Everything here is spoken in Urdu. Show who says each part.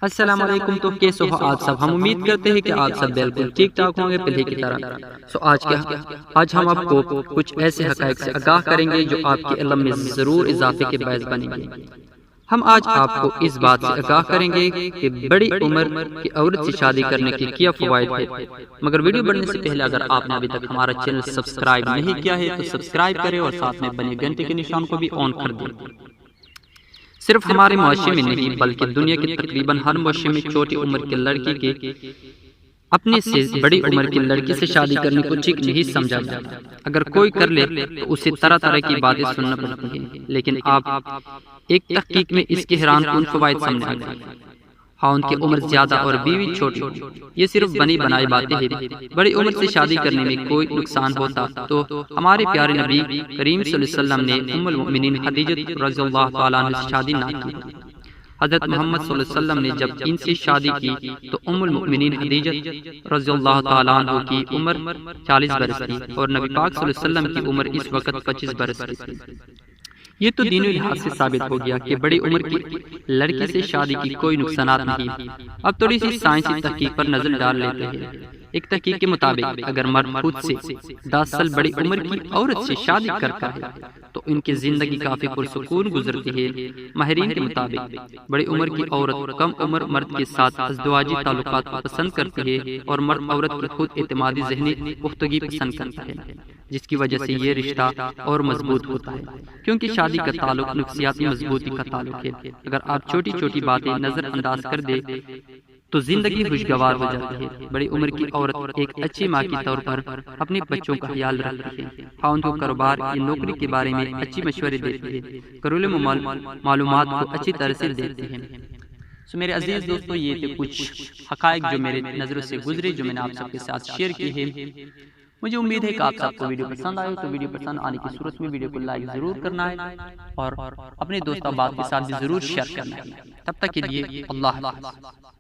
Speaker 1: السلام علیکم، تو کیسے ہو آپ سب؟ ہم امید کرتے ہیں کہ آپ سب بالکل ٹھیک ٹھاک ہوں گے پہلے کی طرح۔ آج ہم آپ کو کچھ ایسے حقائق سے آگاہ کریں گے جو آپ کے علم میں ضرور اضافے کے باعث بنیں گے۔ ہم آج آپ کو اس بات سے آگاہ کریں گے کہ بڑی عمر کی عورت سے شادی کرنے کے کیا فوائد ہیں۔ مگر ویڈیو بڑھنے سے پہلے اگر آپ نے ابھی تک ہمارا چینل سبسکرائب نہیں کیا ہے تو سبسکرائب کریں اور ساتھ میں بنے گھنٹے کے نشان کو بھی آن کر دیں۔ صرف ہمارے معاشرے میں نہیں بلکہ دنیا کے تقریباً ہر معاشرے میں چھوٹی عمر کے لڑکی کے اپنے سے بڑی عمر کی لڑکی سے شادی کرنے کو ٹھیک نہیں سمجھا جاتا۔ اگر کوئی کر لے تو اسے طرح طرح کی باتیں سننا پڑتی ہیں، لیکن آپ ایک تحقیق میں اس کے حیران کن فوائد سامنے آ گئے۔ خاوند کی عمر زیادہ اور بیوی چھوٹی، یہ صرف بنی بنائی باتیں ہیں۔ بڑی عمر سے شادی کرنے میں کوئی نقصان ہوتا تو ہمارے پیارے نبی کریم صلی اللہ علیہ وسلم نے ام المؤمنین خدیجہ رضی اللہ تعالیٰ عنہ سے شادی نہ کی۔ حضرت محمد صلی اللہ علیہ وسلم نے جب ان سے شادی کی تو ام المؤمنین خدیجہ رضی اللہ تعالیٰ عنہ کی عمر 40 برس تھی اور نبی پاک صلی اللہ علیہ وسلم کی عمر اس وقت 25 برس کی تھی۔ یہ تو دینی لحاظ سے ثابت ہو گیا کہ بڑی عمر کی لڑکی سے شادی کی کوئی نقصانات نہیں۔ اب تھوڑی سی سائنسی تحقیق پر نظر ڈال لیتے ہیں۔ ایک تحقیق کے مطابق اگر مرد خود سے 10 سال بڑی عمر کی عورت سے شادی کرتا ہے تو ان کی زندگی کافی پرسکون گزرتی ہے۔ ماہرین کے مطابق بڑی عمر کی عورت کم عمر مرد کے ساتھ ازدواجی تعلقات کو پسند کرتی ہے اور مرد عورت کی خود اعتمادی ذہنی پختگی پسند کرتا ہے، جس کی وجہ سے یہ رشتہ اور مضبوط ہوتا ہے، کیونکہ شادی کا تعلق نفسیاتی مضبوطی کا تعلق ہے۔ اگر آپ چھوٹی چھوٹی باتیں نظر انداز کر دیں تو زندگی خوشگوار ہو جاتی ہے۔ بڑی عمر کی عورت ایک اچھی ماں کے طور پر اپنے بچوں کا خیال رکھتی ہے، خاوند کو کاروبار یا نوکری کے بارے میں اچھی مشورے دیتی ہے، گھریلو معلومات کو اچھی طرح سے دیتی ہے۔ میرے عزیز دوستو، یہ تھے کچھ حقائق جو میرے نظروں سے گزرے، جو میں نے آپ سب کے ساتھ شیئر کیے ہیں۔ مجھے امید ہے کہ آپ سب کو ویڈیو پسند آئے، تو ویڈیو پسند آنے کی صورت میں ویڈیو کو لائک ضرور کرنا ہے اور اپنے دوست احباب کے ساتھ بھی ضرور شیئر کرنا ہے۔ تب تک کے لیے اللہ حافظ۔